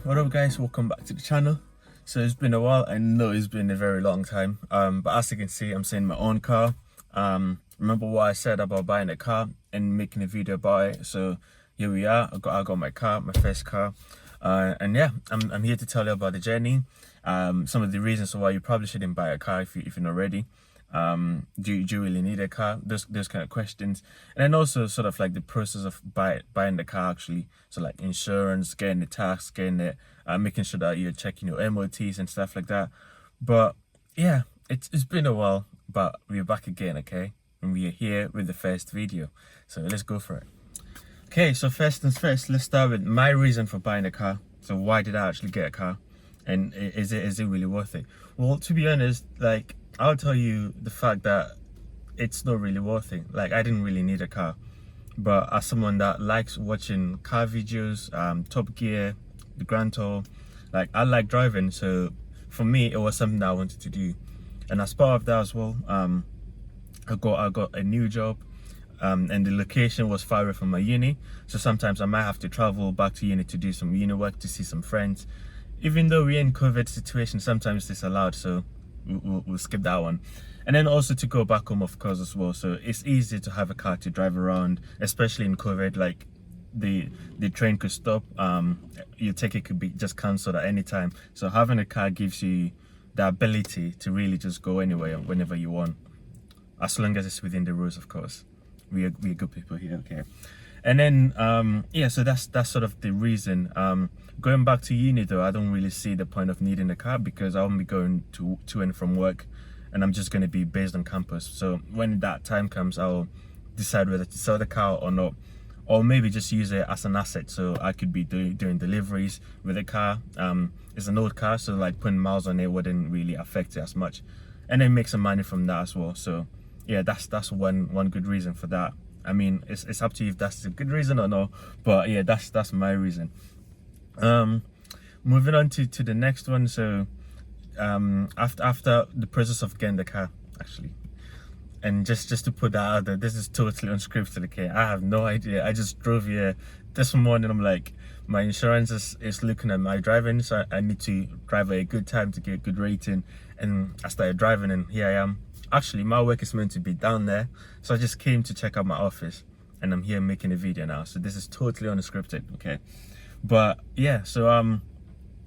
What up guys, welcome back to the channel. So it's been a while. I know it's been a very long time, but as you can see, I'm seeing my own car. Remember what I said about buying a car and making a video about it? So here we are. I got my car, my first car, and yeah, I'm here to tell you about the journey, some of the reasons why you probably shouldn't buy a car if you're not ready. Do you really need a car? Those kind of questions. And then also sort of like the process of buying the car actually. So like insurance, getting the tax, getting it, making sure that you're checking your MOTs and stuff like that. But yeah, it's been a while, but we're back again, okay? And we are here with the first video. So let's go for it. Okay, so first things first, let's start with my reason for buying a car. So why did I actually get a car? And is it really worth it? Well, to be honest, like, I'll tell you the fact that it's not really worth it. Like, I didn't really need a car, but as someone that likes watching car videos, Top Gear, the Grand Tour, like, I like driving, so for me it was something that I wanted to do. And as part of that as well, I got a new job, and the location was far away from my uni, so sometimes I might have to travel back to uni to do some uni work, to see some friends. Even though we're in COVID situation, sometimes it's allowed, so we'll skip that one. And then also to go back home, of course, as well. So it's easy to have a car to drive around, especially in COVID. Like, the train could stop, your ticket could be just cancelled at any time. So having a car gives you the ability to really just go anywhere whenever you want, as long as it's within the rules, of course. We're good people here, okay? And then yeah, so that's sort of the reason. Going back to uni though, I don't really see the point of needing a car, because I won't be going to and from work, and I'm just going to be based on campus. So when that time comes, I'll decide whether to sell the car or not, or maybe just use it as an asset. So I could be doing deliveries with a car. It's an old car, so like putting miles on it wouldn't really affect it as much, and then make some money from that as well. So yeah, that's one good reason for that. I mean, it's up to you if that's a good reason or not, but yeah, that's my reason. Moving on to the next one. So after the process of getting the car, actually, and just to put that out there, this is totally unscripted, okay? I have no idea. I just drove here this morning. I'm like, my insurance is looking at my driving, so I need to drive at a good time to get a good rating. And I started driving, and here I am. Actually, my work is meant to be down there, so I just came to check out my office, and I'm here making a video now. So this is totally unscripted, okay? But yeah, so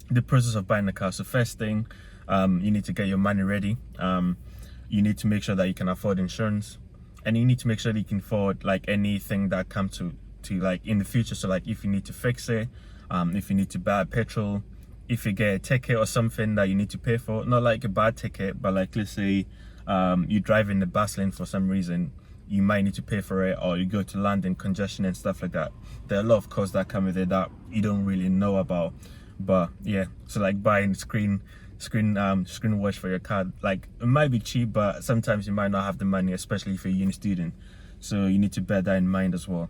the process of buying a car. So first thing, you need to get your money ready. You need to make sure that you can afford insurance, and you need to make sure that you can afford like anything that comes to like in the future. So like if you need to fix it, if you need to buy petrol, if you get a ticket or something that you need to pay for, not like a bad ticket, but like, let's say you drive in the bus lane for some reason, you might need to pay for it, or you go to land in congestion and stuff like that. There are a lot of costs that come with it that you don't really know about. But yeah, so like buying screen wash for your car, like, it might be cheap, but sometimes you might not have the money, especially if you're a uni student, so you need to bear that in mind as well.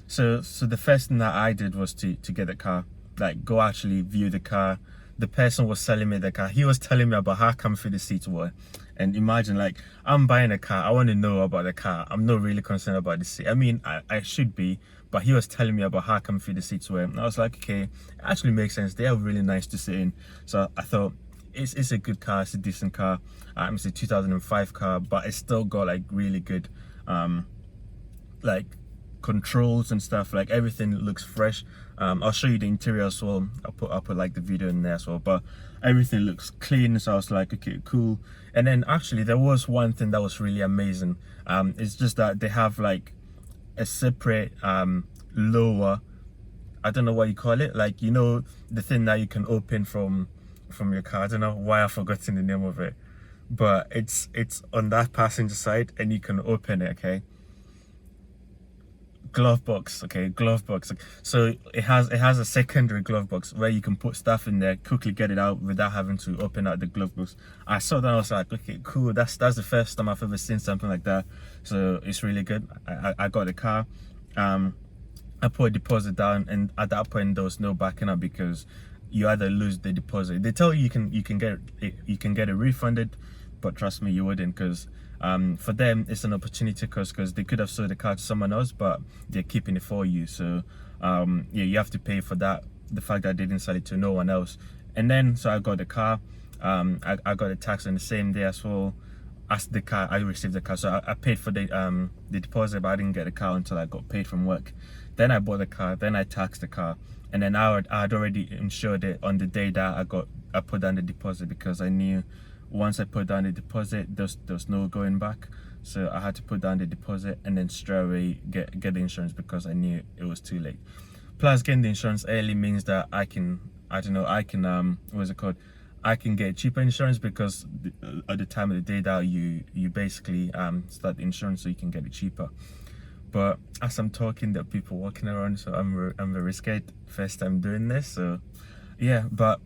So the first thing that I did was to get the car, like go actually view the car. The person was selling me the car, he was telling me about how comfy the seats were. And imagine, like, I'm buying a car, I want to know about the car, I'm not really concerned about the seat. I mean, I should be, but he was telling me about how comfy the seats were, and I was like, okay, it actually makes sense, they are really nice to sit in. So I thought, it's a good car, it's a decent car. It's a 2005 car, but it's still got like really good like controls and stuff. Like, everything looks fresh. I'll show you the interior as well. I'll put like the video in there as well, but everything looks clean. So I was like, okay, cool. And then actually there was one thing that was really amazing. It's just that they have like a separate lower, I don't know what you call it, like, you know, the thing that you can open from your car. I don't know why I've forgotten the name of it, but it's on that passenger side, and you can open it, okay? Glove box, okay, glove box. So it has a secondary glove box where you can put stuff in there, quickly get it out without having to open out the glove box. I saw that, I was like, okay, cool, that's the first time I've ever seen something like that. So it's really good. I got the car, I put a deposit down, and at that point there was no backing up, because you either lose the deposit. They tell you you can get it refunded, but trust me, you wouldn't, because for them it's an opportunity cost, because they could have sold the car to someone else, but they're keeping it for you. So yeah, you have to pay for that the fact that I didn't sell it to no one else. And then so I got the car. I got a tax on the same day as well as the car. I received the car, so I paid for the deposit, but I didn't get the car until I got paid from work. Then I bought the car, then I taxed the car, and then I had already insured it on the day that I put down the deposit, because I knew once I put down the deposit, there's no going back. So I had to put down the deposit and then straight away get the insurance, because I knew it was too late. Plus, getting the insurance early means that I can what's it called? I can get cheaper insurance, because at the time of the day that you basically start the insurance, so you can get it cheaper. But as I'm talking, there are people walking around, so I'm very scared. First time doing this, so yeah. But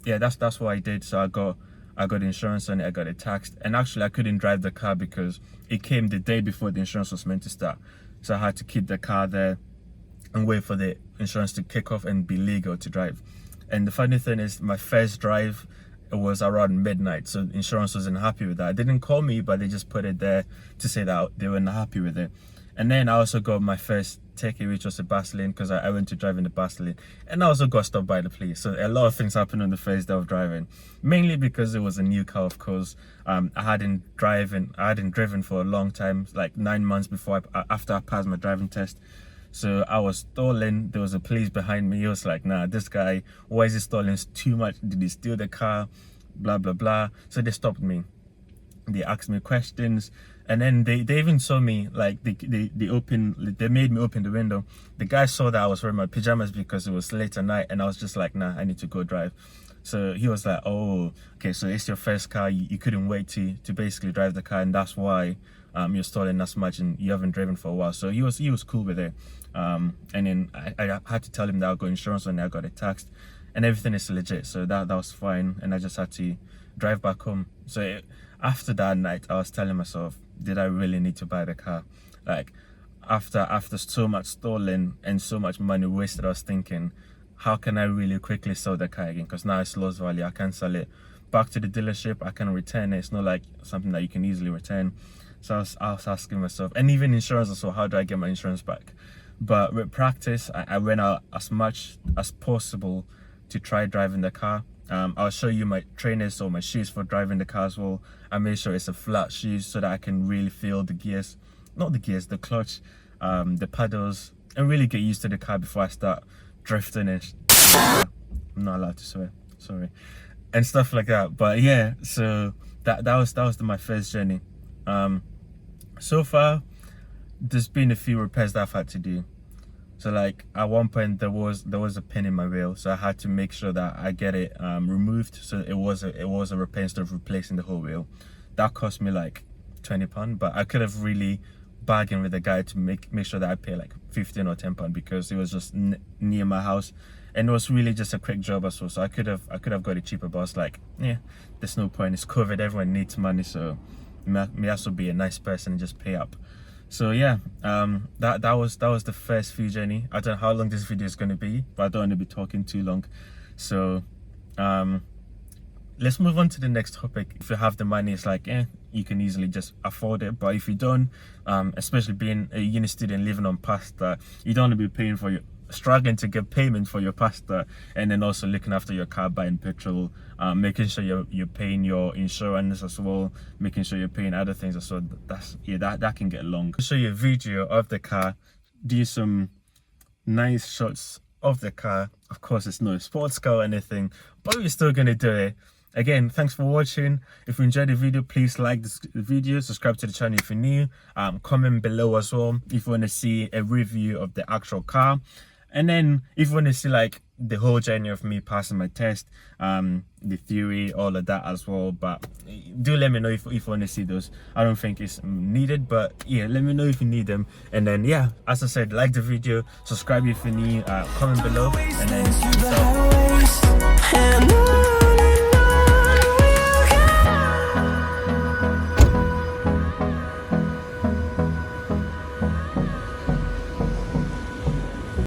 yeah, that's what I did. So I got insurance on it, I got it taxed, and actually I couldn't drive the car because it came the day before the insurance was meant to start. So I had to keep the car there and wait for the insurance to kick off and be legal to drive. And the funny thing is, my first drive, it was around midnight, so insurance wasn't happy with that. They didn't call me, but they just put it there to say that they weren't happy with it. And then I also got my first ticket, which was a bus lane, because I went to drive in the bus lane, and I also got stopped by the police. So a lot of things happened on the first day of driving, mainly because it was a new car. Of course, I hadn't driven for a long time, like 9 months after I passed my driving test. So I was stolen. There was a police behind me. He was like, nah, this guy, why is he stolen? It's too much. Did he steal the car? Blah blah blah. So they stopped me. They asked me questions, and then they even saw me, like they made me open the window. The guy saw that I was wearing my pajamas because it was late at night, and I was just like, nah, I need to go drive. So he was like, oh, okay, so it's your first car, you couldn't wait to basically drive the car, and that's why you're stolen as much and you haven't driven for a while. So he was cool with it. And then I had to tell him that I got insurance on it, I got it taxed, and everything is legit. So that was fine, and I just had to drive back home. So after that night, I was telling myself, did I really need to buy the car? Like, after so much stolen and so much money wasted, I was thinking, how can I really quickly sell the car again? Because now it's lost value. I can't sell it back to the dealership. I can return it. It's not like something that you can easily return. So I was asking myself, and even insurance also, how do I get my insurance back? But with practice, I went out as much as possible to try driving the car. I'll show you my trainers or my shoes for driving the car as well. I made sure it's a flat shoes so that I can really feel the gears, not the gears, the clutch, the pedals, and really get used to the car before I start drifting and I'm not allowed to swear, sorry, and stuff like that. But yeah, so that was my first journey. So far there's been a few repairs that I've had to do. So like at one point there was a pin in my wheel, so I had to make sure that I get it removed. So it was a repair instead of replacing the whole wheel. That cost me like £20, but I could have really bargained with the guy to make sure that I pay like £15 or £10, because it was just near my house, and it was really just a quick job as well. So I could have got it cheaper, but I was like, yeah, there's no point. It's COVID, everyone needs money, so may also be a nice person and just pay up. So yeah, that was the first few journey. I don't know how long this video is going to be, but I don't want to be talking too long. So let's move on to the next topic. If you have the money, it's like, you can easily just afford it. But if you don't, especially being a uni student living on pasta, you don't want to be struggling to get payment for your pasta, and then also looking after your car, buying petrol, making sure you're paying your insurance as well, making sure you're paying other things as well. That can get long. I'll show you a video of the car, do some nice shots of the car. Of course, it's no sports car or anything, but we're still gonna do it. Again, thanks for watching. If you enjoyed the video, please like the video, subscribe to the channel if you're new, comment below as well if you want to see a review of the actual car. And then if you want to see like the whole journey of me passing my test, the theory, all of that as well. But do let me know if you want to see those. I don't think it's needed, but yeah, let me know if you need them. And then yeah, as I said, like the video, subscribe if you're new, comment below, and then peace out.